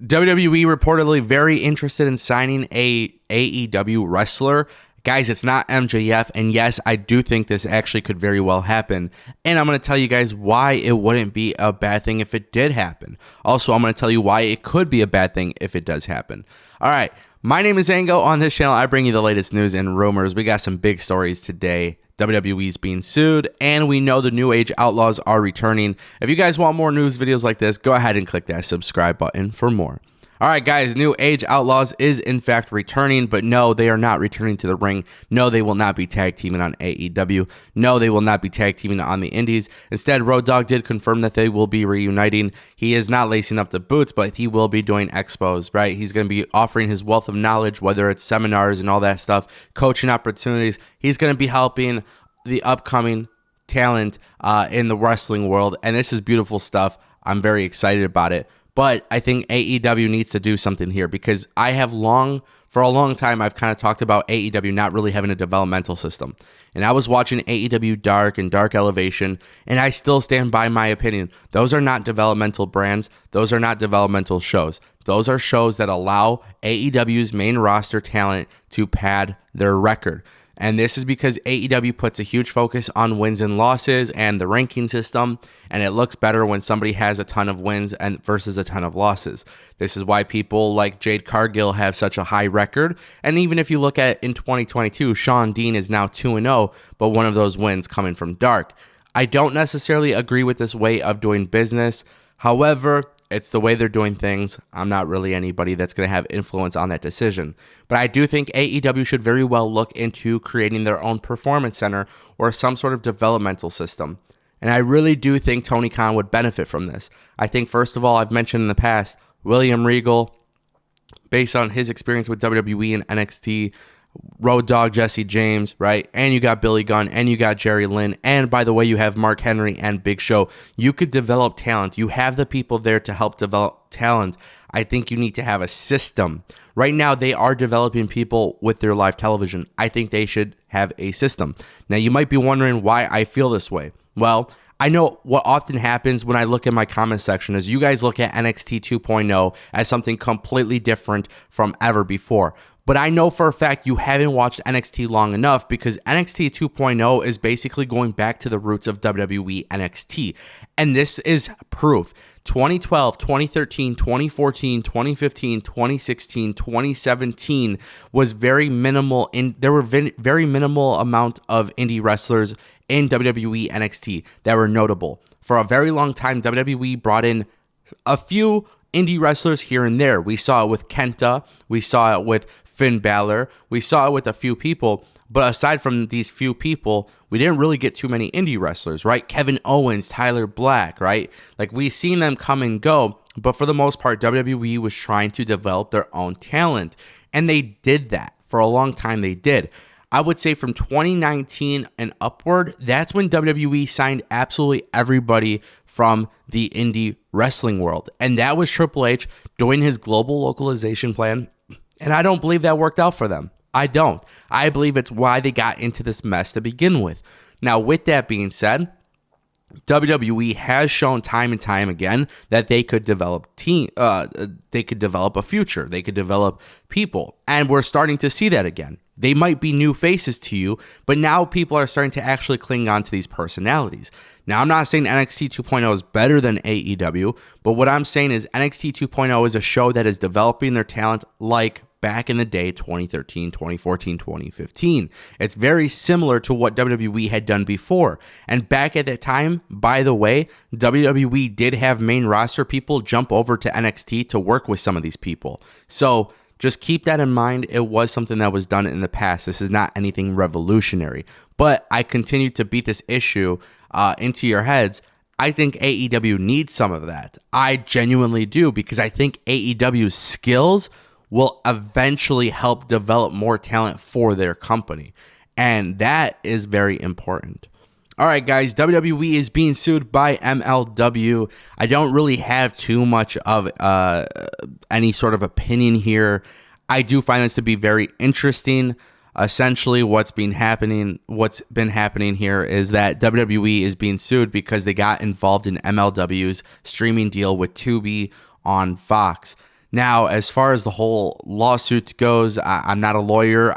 WWE reportedly very interested in signing a AEW wrestler. Guys, it's not MJF, and yes, I do think this actually could very well happen, and I'm going to tell you guys why it wouldn't be a bad thing if it did happen. Also, I'm going to tell you why it could be a bad thing if it does happen. All right, my name is Ango. On this channel, I bring you the latest news and rumors. We got some big stories today. WWE's being sued, and we know the new Age Outlaws are returning. If you guys want more news videos like this, go ahead and click that subscribe button for more. All right, guys, new Age Outlaws is in fact returning, but no, they are not returning to the ring. No, they will not be tag teaming on AEW. No, they will not be tag teaming on the indies. Instead, Dogg did confirm that they will be reuniting. He is not lacing up the boots, but he will be doing expos, right? He's going to be offering his wealth of knowledge, whether it's seminars and all that stuff, coaching opportunities. He's going to be helping the upcoming talent in the wrestling world, and this is beautiful stuff. I'm very excited about it. But I think AEW needs to do something here because for a long time, I've kind of talked about AEW not really having a developmental system. And I was watching AEW Dark and Dark Elevation, and I still stand by my opinion. Those are not developmental brands. Those are not developmental shows. Those are shows that allow AEW's main roster talent to pad their record. And this is because AEW puts a huge focus on wins and losses and the ranking system, and it looks better when somebody has a ton of wins and versus a ton of losses. This is why people like Jade Cargill have such a high record. And even if you look at in 2022, Shawn Dean is now 2-0, but one of those wins coming from Dark. I don't necessarily agree with this way of doing business. However, it's the way they're doing things. I'm not really anybody that's going to have influence on that decision. But I do think AEW should very well look into creating their own performance center or some sort of developmental system. And I really do think Tony Khan would benefit from this. I think, first of all, I've mentioned in the past, William Regal, based on his experience with WWE and NXT, Dogg, Jesse James, right? And you got Billy Gunn, and you got Jerry Lynn, and by the way, you have Mark Henry and Big Show. You could develop talent. You have the people there to help develop talent. I think you need to have a system. Right now, they are developing people with their live television. I think they should have a system. Now, you might be wondering why I feel this way. Well, I know what often happens when I look at my comment section is you guys look at NXT 2.0 as something completely different from ever before. But I know for a fact you haven't watched NXT long enough because NXT 2.0 is basically going back to the roots of WWE NXT. And this is proof. 2012, 2013, 2014, 2015, 2016, 2017 was very minimal. There were very minimal amount of indie wrestlers in WWE NXT that were notable. For a very long time, WWE brought in a few indie wrestlers here and there. We saw it with Kenta. We saw it with Finn Balor. We saw it with a few people. But aside from these few people, we didn't really get too many indie wrestlers, right? Kevin Owens, Tyler Black, right? Like, we've seen them come and go. But for the most part, WWE was trying to develop their own talent. And they did that. For a long time, they did. I would say from 2019 and upward, that's when WWE signed absolutely everybody from the indie wrestling world. And that was Triple H doing his global localization plan. And I don't believe that worked out for them. I don't. I believe it's why they got into this mess to begin with. Now, with that being said, WWE has shown time and time again that they could develop they could develop a future. They could develop people. And we're starting to see that again. They might be new faces to you, but now people are starting to actually cling on to these personalities. Now, I'm not saying NXT 2.0 is better than AEW, but what I'm saying is NXT 2.0 is a show that is developing their talent like back in the day, 2013, 2014, 2015. It's very similar to what WWE had done before. And back at that time, by the way, WWE did have main roster people jump over to NXT to work with some of these people. So just keep that in mind. It was something that was done in the past. This is not anything revolutionary. But I continue to beat this issue into your heads. I think AEW needs some of that. I genuinely do, because I think AEW's skills will eventually help develop more talent for their company. And that is very important. All right, guys, WWE is being sued by MLW. I don't really have too much of any sort of opinion here. I do find this to be very interesting. Essentially, what's been happening here is that WWE is being sued because they got involved in MLW's streaming deal with Tubi on Fox. Now, as far as the whole lawsuit goes, I'm not a lawyer.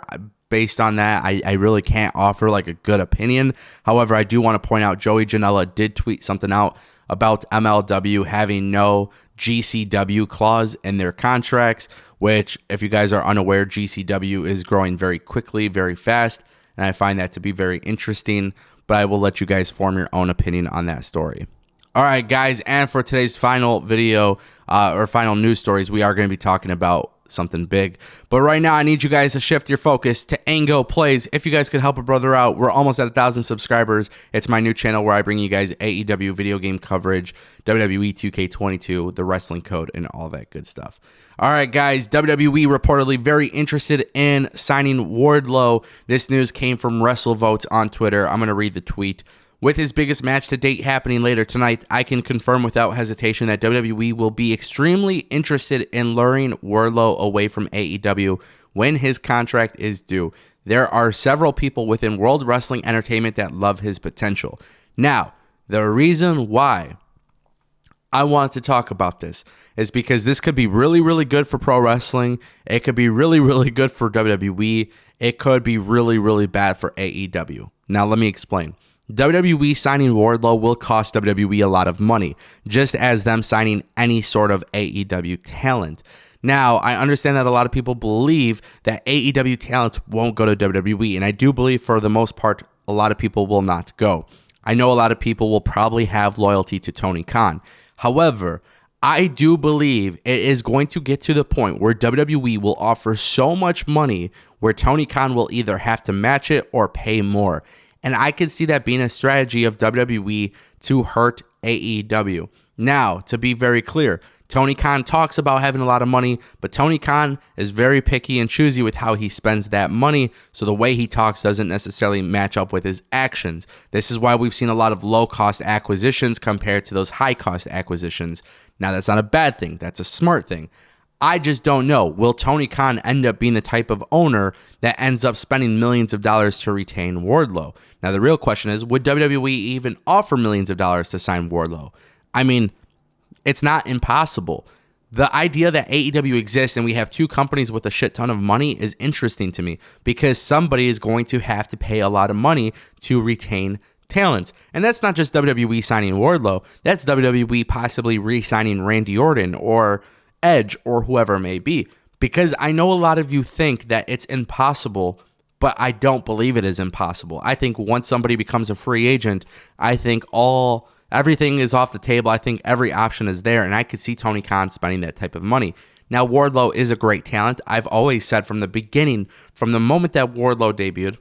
Based on that, I really can't offer like a good opinion. However, I do want to point out Joey Janela did tweet something out about MLW having no GCW clause in their contracts, which, if you guys are unaware, GCW is growing very quickly, very fast, and I find that to be very interesting, but I will let you guys form your own opinion on that story. All right, guys, and for today's final video or final news stories, we are going to be talking about something big. But right now, I need you guys to shift your focus to Ango Plays. If you guys could help a brother out, we're almost at 1,000 subscribers. It's my new channel where I bring you guys AEW video game coverage, WWE 2K22, the wrestling code, and all that good stuff. All right, guys, WWE reportedly very interested in signing Wardlow. This news came from WrestleVotes on Twitter. I'm going to read the tweet. With his biggest match to date happening later tonight, I can confirm without hesitation that WWE will be extremely interested in luring Wardlow away from AEW when his contract is due. There are several people within World Wrestling Entertainment that love his potential. Now, the reason why I wanted to talk about this is because this could be really, really good for pro wrestling. It could be really, really good for WWE. It could be really, really bad for AEW. Now, let me explain. WWE signing Wardlow will cost WWE a lot of money, just as them signing any sort of AEW talent. Now, I understand that a lot of people believe that AEW talent won't go to WWE, and I do believe for the most part, a lot of people will not go. I know a lot of people will probably have loyalty to Tony Khan. However, I do believe it is going to get to the point where WWE will offer so much money where Tony Khan will either have to match it or pay more. And I could see that being a strategy of WWE to hurt AEW. Now, to be very clear, Tony Khan talks about having a lot of money, but Tony Khan is very picky and choosy with how he spends that money, so the way he talks doesn't necessarily match up with his actions. This is why we've seen a lot of low-cost acquisitions compared to those high-cost acquisitions. Now, that's not a bad thing. That's a smart thing. I just don't know. Will Tony Khan end up being the type of owner that ends up spending millions of dollars to retain Wardlow? Now, the real question is, would WWE even offer millions of dollars to sign Wardlow? I mean, it's not impossible. The idea that AEW exists and we have two companies with a shit ton of money is interesting to me because somebody is going to have to pay a lot of money to retain talents. And that's not just WWE signing Wardlow. That's WWE possibly re-signing Randy Orton or Edge or whoever it may be. Because I know a lot of you think that it's impossible, but I don't believe it is impossible. I think once somebody becomes a free agent, I think everything is off the table. I think every option is there, and I could see Tony Khan spending that type of money. Now, Wardlow is a great talent. I've always said from the beginning, from the moment that Wardlow debuted,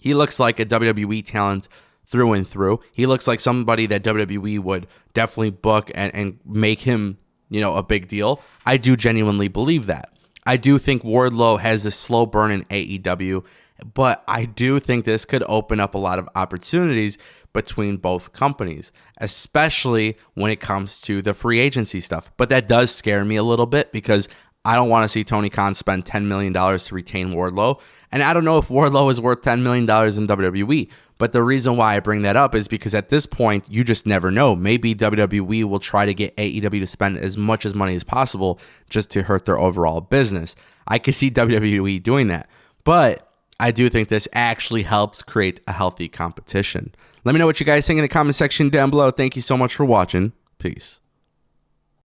he looks like a WWE talent through and through. He looks like somebody that WWE would definitely book and make him, a big deal. I do genuinely believe that. I do think Wardlow has a slow burn in AEW, but I do think this could open up a lot of opportunities between both companies, especially when it comes to the free agency stuff. But that does scare me a little bit because I don't want to see Tony Khan spend $10 million to retain Wardlow. And I don't know if Wardlow is worth $10 million in WWE. But the reason why I bring that up is because at this point, you just never know. Maybe WWE will try to get AEW to spend as much as money as possible just to hurt their overall business. I could see WWE doing that. But I do think this actually helps create a healthy competition. Let me know what you guys think in the comment section down below. Thank you so much for watching. Peace.